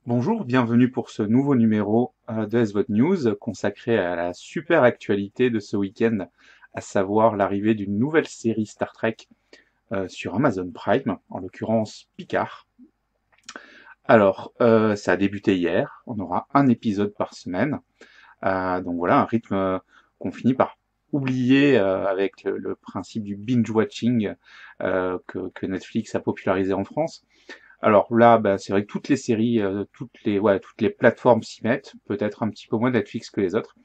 Bonjour, bienvenue pour ce nouveau numéro de SVOD News consacré à la super actualité de ce week-end, à savoir l'arrivée d'une nouvelle série Star Trek sur Amazon Prime, en l'occurrence Picard. Alors, ça a débuté hier, on aura un épisode par semaine, donc voilà, un rythme qu'on finit par oublier avec le principe du binge-watching que Netflix a popularisé en France. Alors là, bah, c'est vrai que toutes les séries, toutes les plateformes s'y mettent, peut-être un petit peu moins Netflix que les autres,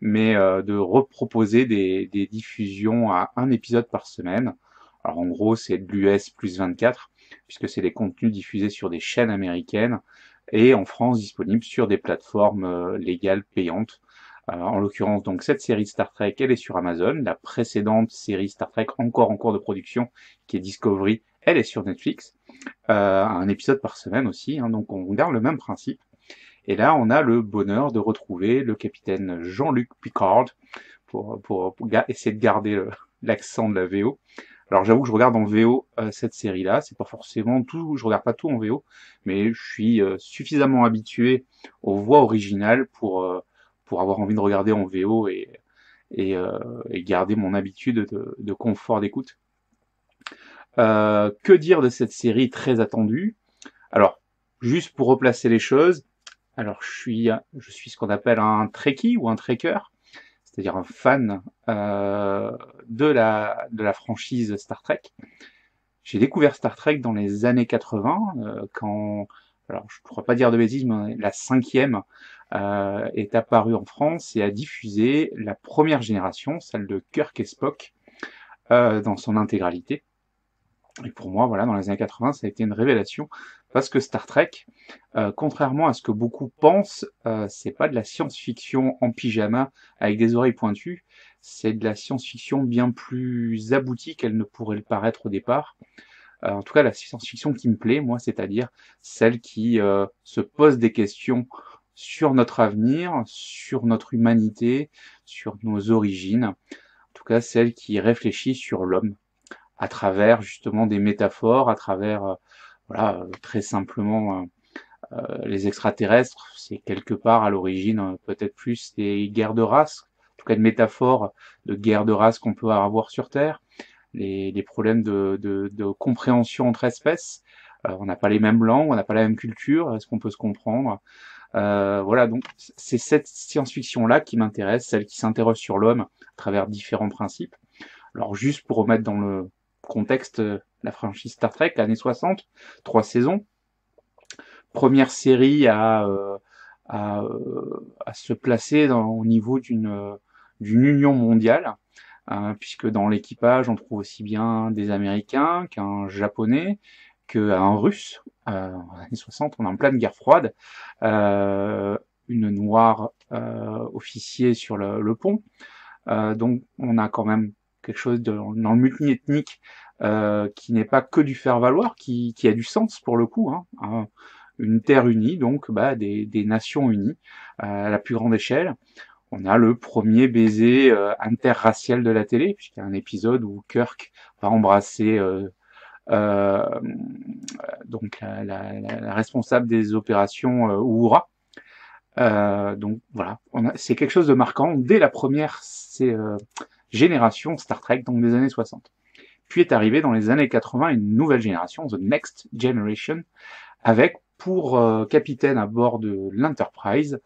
mais de reproposer des diffusions à un épisode par semaine. Alors en gros, c'est de l'US plus 24, puisque c'est des contenus diffusés sur des chaînes américaines et en France disponibles sur des plateformes légales payantes. En l'occurrence, donc cette série Star Trek, elle est sur Amazon. La précédente série Star Trek, encore en cours de production, qui est Discovery, elle est sur Netflix. Un épisode par semaine aussi, hein, donc on garde le même principe. Et là, on a le bonheur de retrouver le capitaine Jean-Luc Picard pour essayer de garder l'accent de la VO. Alors j'avoue que je regarde en VO cette série-là, c'est pas forcément tout, je regarde pas tout en VO, mais je suis suffisamment habitué aux voix originales pour avoir envie de regarder en VO et garder mon habitude de confort d'écoute. Que dire de cette série très attendue? Alors, juste pour replacer les choses, alors je suis ce qu'on appelle un Trekkie ou un Trekker, c'est-à-dire un fan de la franchise Star Trek. J'ai découvert Star Trek dans les années 80, quand, alors je ne pourrais pas dire de bêtises, mais la cinquième est apparue en France et a diffusé la première génération, celle de Kirk et Spock, dans son intégralité. Et pour moi, voilà, dans les années 80, ça a été une révélation parce que Star Trek, contrairement à ce que beaucoup pensent, c'est pas de la science-fiction en pyjama avec des oreilles pointues, c'est de la science-fiction bien plus aboutie qu'elle ne pourrait le paraître au départ. En tout cas, la science-fiction qui me plaît, moi, c'est-à-dire celle qui se pose des questions sur notre avenir, sur notre humanité, sur nos origines. En tout cas, celle qui réfléchit sur l'homme à travers justement des métaphores, à travers voilà, très simplement les extraterrestres, c'est quelque part à l'origine peut-être plus des guerres de race, en tout cas une métaphore de guerre de race qu'on peut avoir sur Terre, les problèmes de compréhension entre espèces. On n'a pas les mêmes langues, on n'a pas la même culture, est-ce qu'on peut se comprendre? Voilà, donc c'est cette science-fiction-là qui m'intéresse, celle qui s'interroge sur l'homme à travers différents principes. Alors juste pour remettre dans le contexte la franchise Star Trek, années 60, 3 saisons, première série à se placer au niveau d'une union mondiale, puisque dans l'équipage on trouve aussi bien des Américains qu'un Japonais, qu'un Russe. En années 60, on est en pleine guerre froide, une noire officier sur le pont. Donc on a quand même quelque chose dans le multiethnique qui n'est pas que du faire-valoir, qui a du sens pour le coup, hein, une terre unie, donc bah, des nations unies à la plus grande échelle. On a le premier baiser interracial de la télé, puisqu'il y a un épisode où Kirk va embrasser euh, donc la responsable des opérations Uhura. Donc voilà, c'est quelque chose de marquant dès la première génération Star Trek, donc des années 60. Puis est arrivée dans les années 80 une nouvelle génération, The Next Generation, avec pour capitaine à bord de l'Enterprise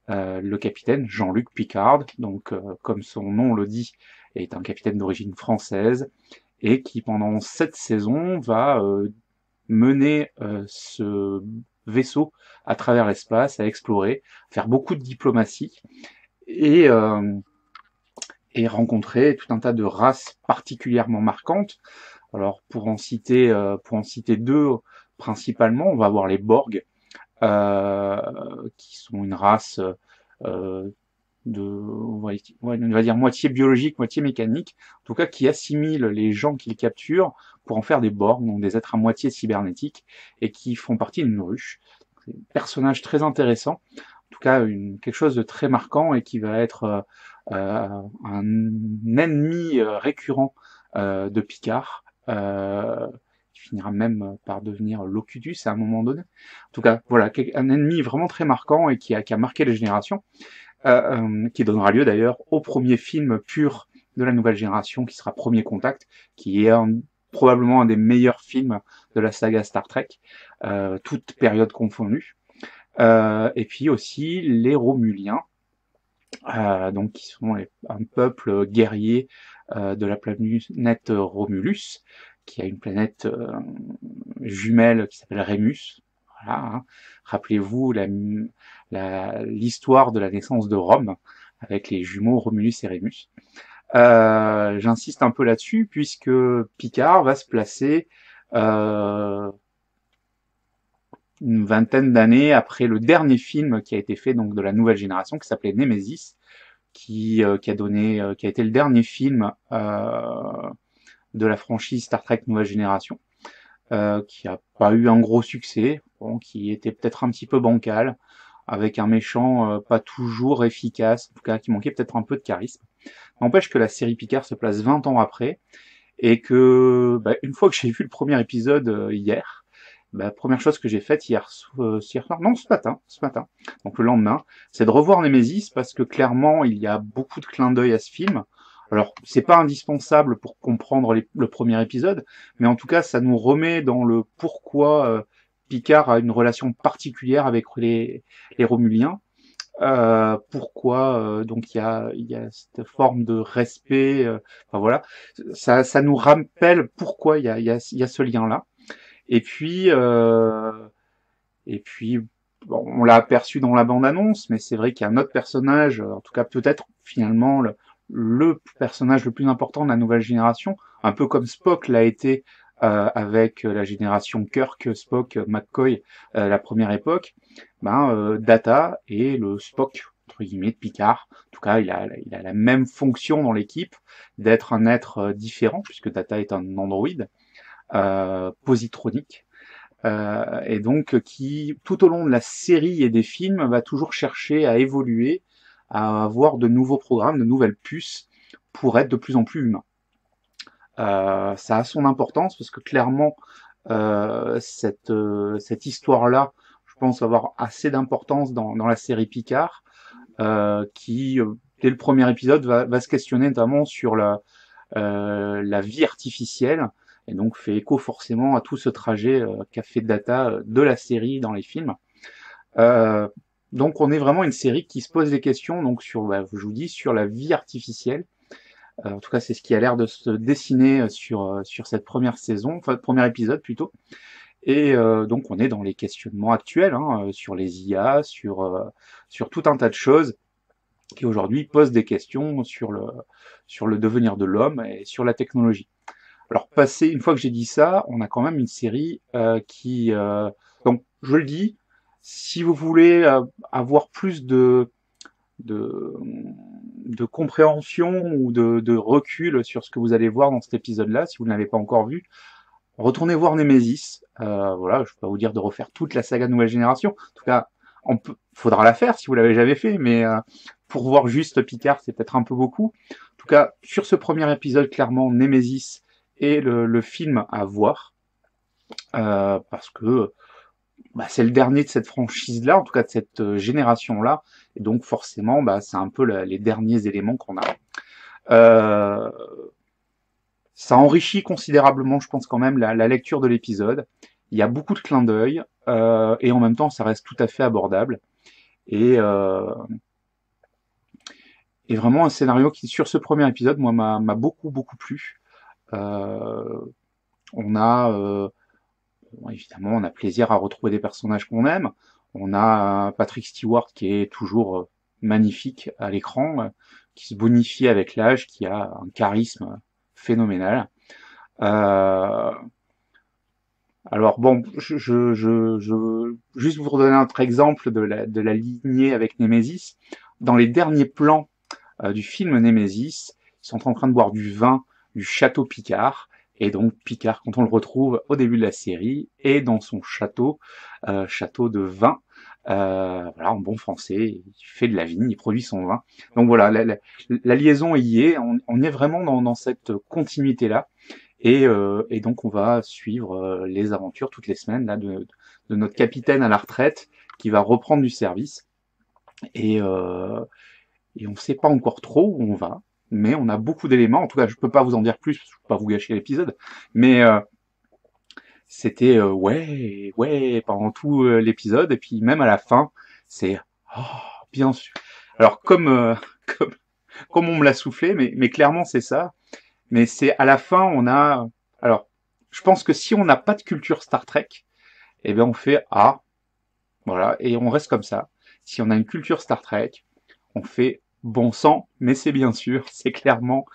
le capitaine Jean-Luc Picard, donc comme son nom le dit, est un capitaine d'origine française et qui pendant 7 saisons va mener ce vaisseau à travers l'espace, à explorer, faire beaucoup de diplomatie et, euh, et rencontrer tout un tas de races particulièrement marquantes. Alors pour en citer deux principalement, on va avoir les Borg, qui sont une race euh, on va dire moitié biologique, moitié mécanique, en tout cas qui assimilent les gens qu'ils capturent pour en faire des Borg, donc des êtres à moitié cybernétiques, et qui font partie d'une ruche. C'est un personnage très intéressant, en tout cas quelque chose de très marquant et qui va être un ennemi récurrent de Picard, qui finira même par devenir Locutus à un moment donné. En tout cas, voilà, un ennemi vraiment très marquant et qui a marqué les générations, qui donnera lieu d'ailleurs au premier film pur de la nouvelle génération, qui sera Premier Contact, qui est probablement un des meilleurs films de la saga Star Trek, toute période confondue. Et puis aussi les Romuliens, donc qui sont un peuple guerrier de la planète Romulus, qui a une planète jumelle qui s'appelle Rémus. Voilà, hein. Rappelez-vous l'histoire de la naissance de Rome avec les jumeaux Romulus et Rémus. J'insiste un peu là-dessus puisque Picard va se placer une vingtaine d'années après le dernier film qui a été fait donc de la nouvelle génération, qui s'appelait Nemesis, qui a été le dernier film de la franchise Star Trek Nouvelle Génération, qui a pas eu un gros succès, bon, qui était peut-être un petit peu bancal, avec un méchant pas toujours efficace, en tout cas qui manquait peut-être un peu de charisme. N'empêche que la série Picard se place 20 ans après, et que une fois que j'ai vu le premier épisode hier, première chose que j'ai faite hier soir, non, ce matin, donc le lendemain, c'est de revoir Nemesis, parce que clairement, il y a beaucoup de clins d'œil à ce film. Alors, c'est pas indispensable pour comprendre le premier épisode, mais en tout cas, ça nous remet dans le pourquoi Picard a une relation particulière avec les Romuliens, pourquoi donc il y a cette forme de respect, enfin voilà, ça nous rappelle pourquoi il y a ce lien-là. Et puis, bon, on l'a aperçu dans la bande-annonce, mais c'est vrai qu'il y a un autre personnage, en tout cas peut-être finalement le personnage le plus important de la nouvelle génération, un peu comme Spock l'a été avec la génération Kirk, Spock, McCoy, la première époque. Data est le Spock entre guillemets de Picard. En tout cas, il a la même fonction dans l'équipe, d'être un être différent, puisque Data est un androïde positronique, et donc qui, tout au long de la série et des films, va toujours chercher à évoluer, à avoir de nouveaux programmes, de nouvelles puces, pour être de plus en plus humain. Ça a son importance, parce que clairement, cette histoire-là, je pense avoir assez d'importance dans la série Picard, qui, dès le premier épisode, va se questionner notamment sur la vie artificielle, et donc fait écho forcément à tout ce trajet qu'a fait Data de la série dans les films. Donc on est vraiment une série qui se pose des questions donc sur, je vous dis, sur la vie artificielle. En tout cas, c'est ce qui a l'air de se dessiner sur cette première saison, enfin premier épisode plutôt. Et donc on est dans les questionnements actuels, hein, sur les IA, sur tout un tas de choses qui aujourd'hui posent des questions sur le devenir de l'homme et sur la technologie. Alors une fois que j'ai dit ça, on a quand même une série qui... donc je le dis, si vous voulez avoir plus de compréhension ou de recul sur ce que vous allez voir dans cet épisode-là, si vous ne l'avez pas encore vu, retournez voir Nemesis. Voilà, je peux pas vous dire de refaire toute la saga Nouvelle Génération. En tout cas, faudra la faire si vous l'avez jamais fait, mais pour voir juste Picard, c'est peut-être un peu beaucoup. En tout cas, sur ce premier épisode, clairement, Nemesis est le film à voir, parce que c'est le dernier de cette franchise-là, en tout cas de cette génération-là, et donc forcément, c'est un peu les derniers éléments qu'on a. Ça enrichit considérablement, je pense quand même, la lecture de l'épisode. Il y a beaucoup de clins d'œil, et en même temps, ça reste tout à fait abordable. Et vraiment un scénario qui, sur ce premier épisode, moi, m'a beaucoup plu. Évidemment, on a plaisir à retrouver des personnages qu'on aime. On a Patrick Stewart qui est toujours magnifique à l'écran, qui se bonifie avec l'âge, qui a un charisme phénoménal. Alors bon, juste vous redonner un autre exemple de la lignée avec Nemesis. Dans les derniers plans du film Nemesis, ils sont en train de boire du vin du château Picard. Et donc Picard, quand on le retrouve au début de la série, est dans son château de vin. Voilà, en bon français, il fait de la vigne, il produit son vin. Donc voilà, la liaison y est, on est vraiment dans cette continuité-là. Et donc on va suivre les aventures toutes les semaines là de notre capitaine à la retraite qui va reprendre du service. Et, euh, et on ne sait pas encore trop où on va, mais on a beaucoup d'éléments. En tout cas, je peux pas vous en dire plus, je peux pas vous gâcher l'épisode, mais c'était ouais pendant tout l'épisode, et puis même à la fin, c'est oh, bien sûr. Alors comme comme on me l'a soufflé, mais clairement c'est ça. Mais c'est à la fin, on a. Alors, je pense que si on n'a pas de culture Star Trek, eh bien on fait ah, voilà, et on reste comme ça. Si on a une culture Star Trek, on fait bon sang, mais c'est bien sûr, c'est clairement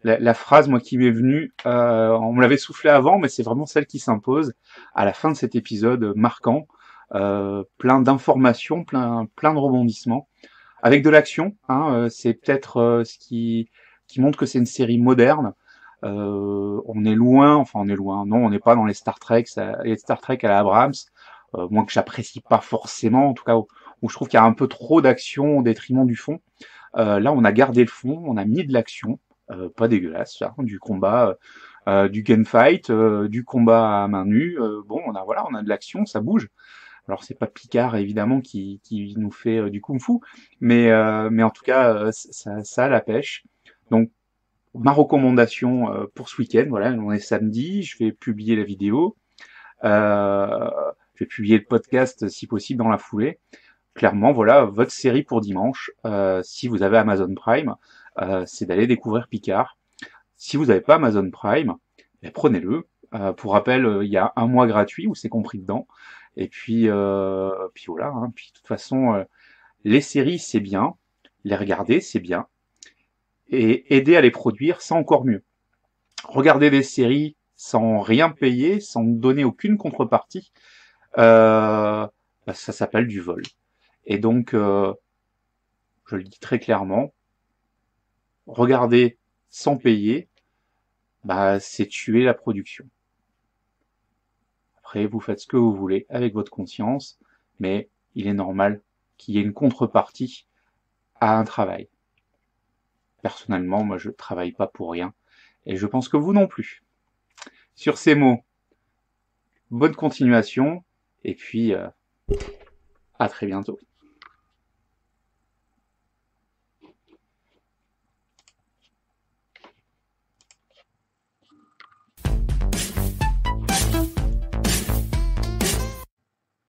la phrase moi qui m'est venue. On me l'avait soufflé avant, mais c'est vraiment celle qui s'impose à la fin de cet épisode marquant, plein d'informations, plein de rebondissements, avec de l'action. C'est peut-être ce qui montre que c'est une série moderne. On est loin, enfin on est loin. Non, on n'est pas dans les Star Trek à la Abrams. Moi que j'apprécie pas forcément, en tout cas où je trouve qu'il y a un peu trop d'action au détriment du fond. Là, on a gardé le fond, on a mis de l'action, pas dégueulasse, hein, du combat, du gunfight, du combat à main nue. Bon, on a de l'action, ça bouge. Alors c'est pas Picard évidemment qui nous fait du kung-fu, mais en tout cas ça a la pêche. Donc ma recommandation pour ce week-end, voilà, on est samedi, je vais publier la vidéo, euh, je vais publier le podcast si possible dans la foulée. Clairement, voilà, votre série pour dimanche, si vous avez Amazon Prime, c'est d'aller découvrir Picard. Si vous n'avez pas Amazon Prime, ben, prenez-le. Pour rappel, il y a un mois gratuit où c'est compris dedans. Et puis voilà. Puis de toute façon, les séries c'est bien, les regarder c'est bien, et aider à les produire c'est encore mieux. Regarder des séries sans rien payer, sans donner aucune contrepartie, ça s'appelle du vol. Et donc, je le dis très clairement, regarder sans payer, c'est tuer la production. Après, vous faites ce que vous voulez avec votre conscience, mais il est normal qu'il y ait une contrepartie à un travail. Personnellement, moi, je travaille pas pour rien, et je pense que vous non plus. Sur ces mots, bonne continuation, et puis à très bientôt.